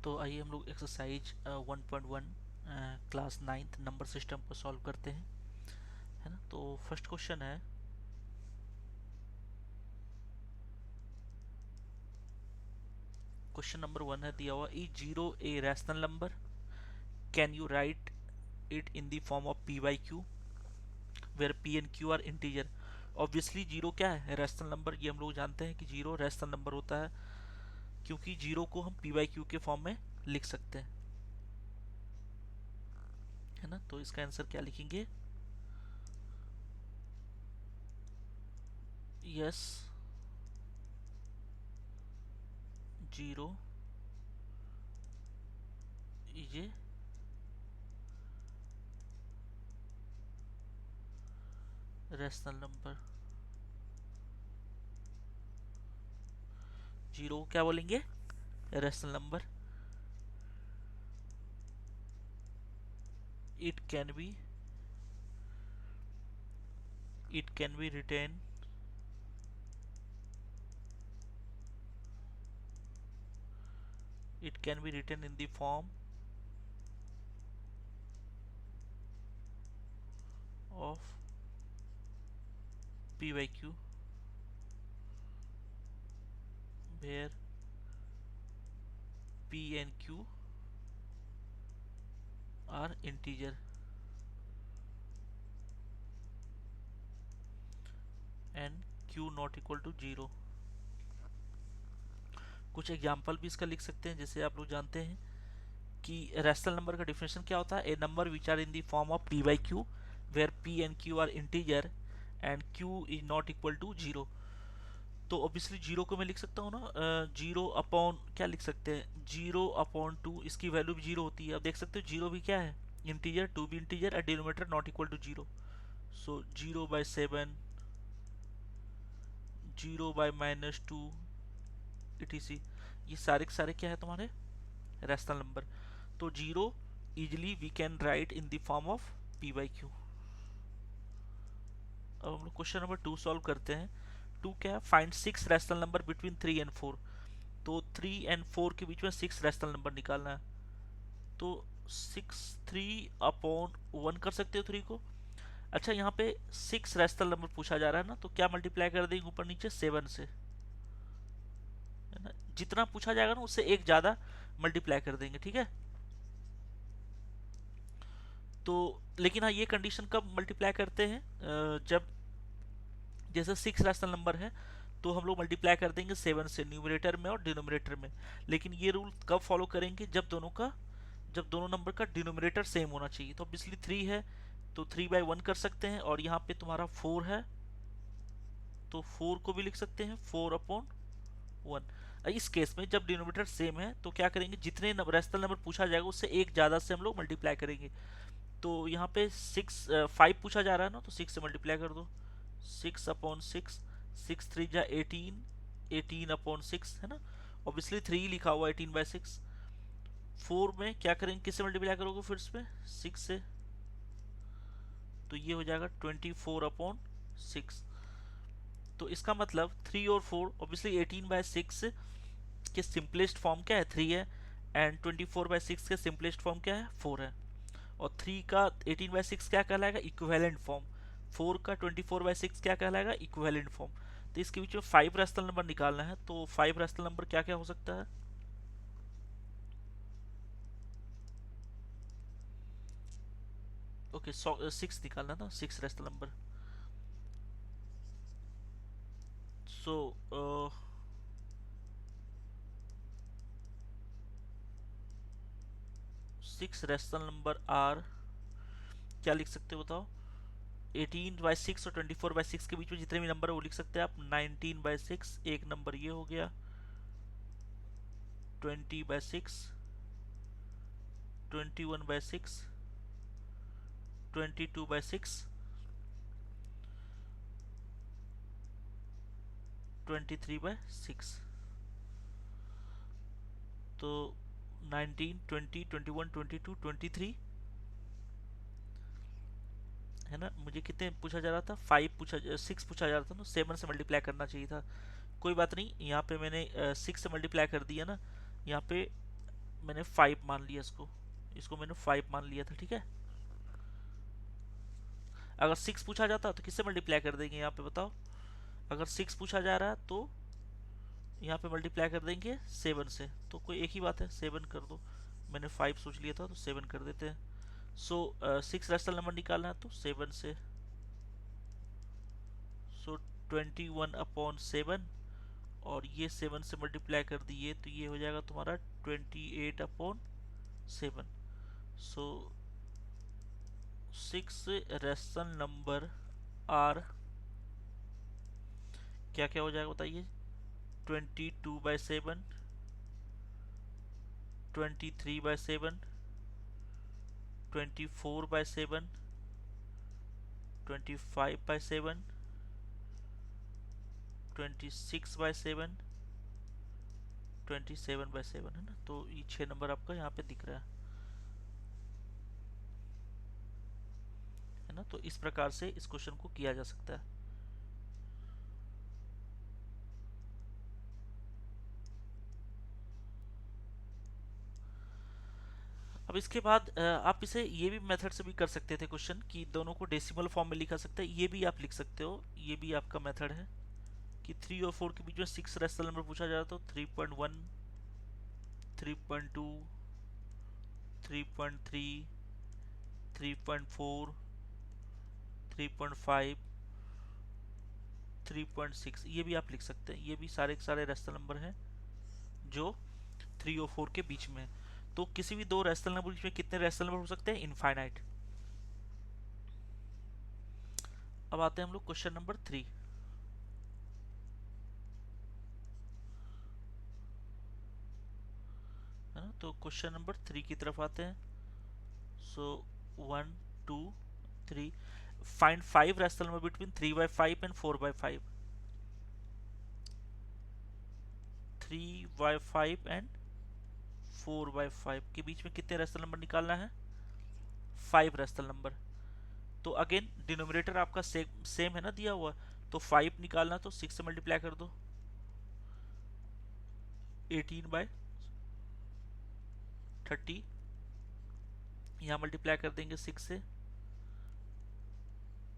तो आइए हम लोग exercise 1.1 class 9th number system को सॉल्व करते हैं, है ना। तो फर्स्ट क्वेश्चन है, क्वेश्चन नंबर 1 है दिया हुआ, is zero a rational number, can you write it in the form of p by q where p and q are integer. Obviously zero क्या है, रैशनल नंबर। ये हम लोग जानते हैं कि जीरो रैशनल नंबर होता है, क्योंकि जीरो को हम पी बाई क्यू के फॉर्म में लिख सकते हैं, है ना। तो इसका आंसर क्या लिखेंगे, यस जीरो ये रैशनल नंबर। जीरो क्या बोलेंगे, rational number. it can be it can be written it can be written in the form of p by q where p and q are integer and q not equal to 0। कुछ example भी इसका लिख सकते हैं। जैसे आप लोग जानते हैं कि रैशनल नंबर का डिफिनेशन क्या होता है, a number which are in the form of p by q where p and q are integer and q is not equal to 0। तो ऑब्वियसली जीरो को मैं लिख सकता हूँ ना, जीरो अपॉन क्या लिख सकते हैं, जीरो अपॉन टू, इसकी वैल्यू भी जीरो होती है। अब देख सकते हो जीरो भी क्या है, इंटीजर, टू भी integer and denominator not equal to zero. So 0/7, 0/-2 etc, ये सारे के सारे क्या है तुम्हारे रैशनल नंबर। तो zero easily we can write in the form of p by q. अब हम लोग क्वेश्चन नंबर 2 सॉल्व करते हैं। 2 क्या है, find 6 rational number between 3 and 4। तो 3 एंड 4 के बीच में 6 रैशनल नंबर निकालना है। तो 6 3/1 कर सकते हो 3 को। अच्छा, यहाँ पे 6 रैशनल नंबर पूछा जा रहा है ना, तो क्या मल्टीप्लाई कर देंगे ऊपर नीचे 7 से, है ना। जितना पूछा जाएगा ना उससे एक ज्यादा मल्टीप्लाई कर देंगे, ठीक है। तो लेकिन हाँ, ये कंडीशन कब मल्टीप्लाई करते हैं, जब जैसे 6 रैशनल नंबर है तो हम लोग मल्टीप्लाई कर देंगे 7 से, न्यूमरेटर में और डिनोमिनेटर में। लेकिन ये रूल कब फॉलो करेंगे, जब दोनों नंबर का डिनोमिनेटर सेम होना चाहिए। तो ऑब्वियसली 3 है तो 3/1 कर सकते हैं, और यहाँ पे तुम्हारा 4 है तो 4 को भी लिख सकते हैं 4/1। इस केस में जब डिनोमिनेटर सेम है तो क्या करेंगे, जितने रैशनल नंबर पूछा जाएगा उससे एक ज्यादा से हम लोग मल्टीप्लाई करेंगे। तो यहाँ पे 5 पूछा जा रहा है ना, तो 6 से मल्टीप्लाई कर दो, 6/6, 6×3 = 18, 18/6, है ना। ऑब्वियसली 3 लिखा हुआ 18/6। 4 में क्या करेंगे, किससे मल्टीप्लाई करोगे फिर इसमें 6 से, तो ये हो जाएगा 24/6। तो इसका मतलब 3 और 4, ऑब्वियसली 18/6 के सिंपलेस्ट फॉर्म क्या है, 3 है, एंड 24/6 के सिंपलेस्ट फॉर्म क्या है, 4 है। और 3 का 18/6 क्या कहलाएगा, इक्विवेलेंट फॉर्म। 4 का 24/6 क्या कहलाएगा, इक्विवेलेंट फॉर्म। तो इसके बीच में 5 रैशनल नंबर निकालना है। तो 5 रैशनल नंबर क्या क्या हो सकता है, ओके 6 निकालना ना, 6 rational number. So 6 rational number are, क्या लिख सकते हो बताओ। 18/6 और 24/6 के बीच में जितने भी नंबर है वो लिख सकते हैं आप। 19/6 एक नंबर ये हो गया, 20/6, 21/6, 22/6, 23/6। तो 19, 20, 21, 22, 23, है ना। मुझे कितने पूछा जा रहा था, 6 पूछा जा रहा था ना, 7 से मल्टीप्लाई करना चाहिए था। कोई बात नहीं, यहाँ पे मैंने 6 से मल्टीप्लाई कर दिया ना। यहाँ पे मैंने 5 मान लिया इसको, इसको मैंने 5 मान लिया था, ठीक है। अगर 6 पूछा जाता तो किससे मल्टीप्लाई कर देंगे यहाँ पे बताओ। अगर 6 पूछा जा रहा है तो यहाँ पे मल्टीप्लाई कर देंगे 7 से, तो कोई एक ही बात है, 7 कर दो। मैंने 5 सोच लिया था तो 7 कर देते हैं। सो 6 रैशनल नंबर निकालना है तो 7 से, सो 21/7, और ये 7 से मल्टीप्लाई कर दिए तो ये हो जाएगा तुम्हारा 28/7। सो 6 रैशनल नंबर आर क्या क्या हो जाएगा बताइए। 22/7, 23/7, 24/7, 25/7, 26/7, 27/7, है ना। तो ये 6 नंबर आपका यहाँ पे दिख रहा है ना। तो इस प्रकार से इस क्वेश्चन को किया जा सकता है। अब इसके बाद आप इसे ये भी मेथड से भी कर सकते थे क्वेश्चन, कि दोनों को डेसिमल फॉर्म में लिखा सकते हैं, ये भी आप लिख सकते हो, ये भी आपका मेथड है कि 3 और 4 के बीच में 6 रेशनल नंबर पूछा जाए तो 3.1, 3.2, 3.3, 3.4, 3.5, 3.6, ये भी आप लिख सकते हैं। ये भी सारे के सारे रेशनल नंबर हैं जो 3 और 4 के बीच में है। तो किसी भी दो रेशनल नंबर के बीच में कितने रेशनल नंबर हो सकते हैं? इनफाइनाइट। अब आते हैं हम लोग क्वेश्चन नंबर 3, है ना। तो क्वेश्चन नंबर 3 की तरफ आते हैं। सो 1 2 3, find 5 rational number between 3/5 and 4/5। 3/5 and 4/5 के बीच में कितने रेशनल नंबर निकालना है? 5 रेशनल नंबर। तो अगेन डिनोमिनेटर आपका सेम है ना दिया हुआ, तो 5 निकालना तो 6 से मल्टीप्लाई कर दो, 18/30, यहाँ मल्टीप्लाई कर देंगे 6 से,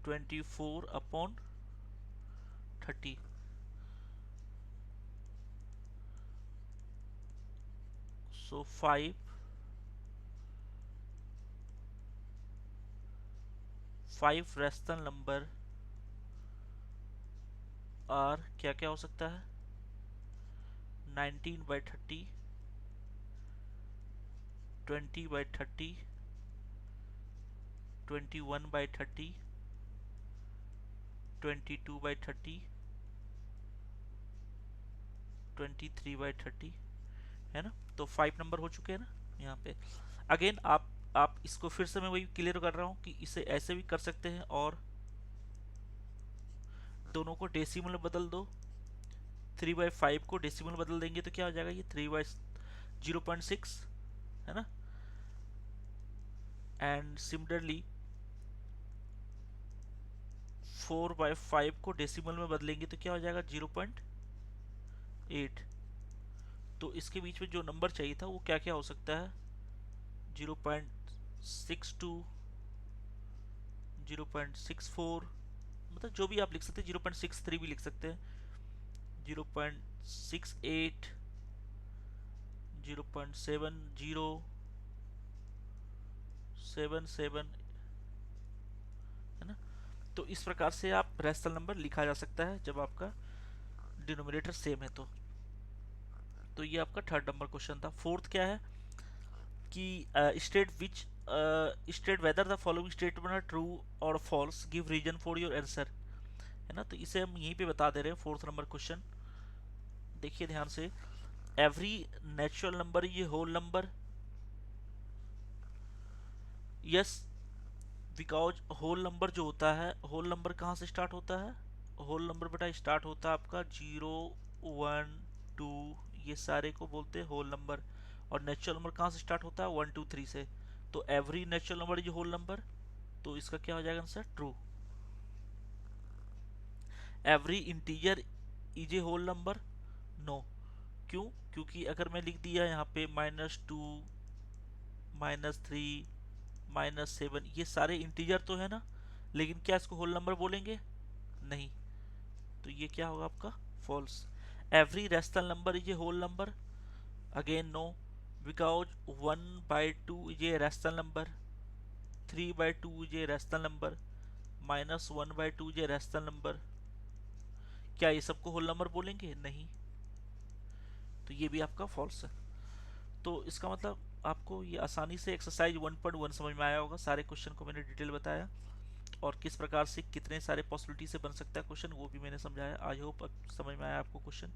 24/30। सो 5 रेशनल नंबर आर क्या क्या हो सकता है? 19/30, 20/30, 21/30, 22/30, 23/30, है ना। तो 5 नंबर हो चुके हैं ना यहाँ पे। अगेन आप इसको फिर से मैं वही क्लियर कर रहा हूँ कि इसे ऐसे भी कर सकते हैं, और दोनों को डेसिमल में बदल दो। 3/5 को डेसिमल बदल देंगे तो क्या हो जाएगा? ये 3/0.6, है ना। एंड सिमिलरली 4/5 को डेसिमल में बदलेंगे तो क्या हो जाएगा? 0.8। तो इसके बीच में जो नंबर चाहिए था वो क्या क्या हो सकता है? 0.62, 0.64, मतलब जो भी आप लिख सकते हैं, 0.63 भी लिख सकते हैं, 0.68, 0.7077, है ना। तो इस प्रकार से आप रेशनल नंबर लिखा जा सकता है जब आपका डिनोमिनेटर सेम है तो ये आपका थर्ड नंबर क्वेश्चन था। फोर्थ क्या है कि state whether the following statement are true और false, give reason for your answer, है ना। तो इसे हम यहीं पे बता दे रहे हैं। फोर्थ नंबर क्वेश्चन देखिए ध्यान से। एवरी नेचुरल नंबर ये whole number, yes, because whole number जो होता है, होल नंबर कहाँ से स्टार्ट होता है? होल नंबर बेटा स्टार्ट होता है आपका 0 1 2, ये सारे को बोलते हैं होल नंबर। और नेचुरल नंबर कहाँ से स्टार्ट होता है? 1 2 3 से। तो every natural number is whole number, तो इसका क्या हो जाएगा answer? True. Every integer is a whole number? No, क्यों? क्योंकि अगर मैं लिख दिया यहाँ पे -2, -3, -7, ये सारे इंटीजर तो है ना, लेकिन क्या इसको होल नंबर बोलेंगे? नहीं। तो ये क्या होगा आपका? False. Every rational number is a whole number? Again no, because 1/2 is a rational number, 3/2 is a rational number, -1/2 is a rational number. क्या ये सबको होल नंबर बोलेंगे? नहीं। तो ये भी आपका फॉल्स है। तो इसका मतलब आपको ये आसानी से एक्सरसाइज 1.1 समझ में आया होगा। सारे क्वेश्चन को मैंने डिटेल बताया और किस प्रकार से कितने सारे पॉसिबिलिटी से बन सकता है क्वेश्चन वो भी मैंने समझाया। आई होप अब समझ में आया आपको क्वेश्चन।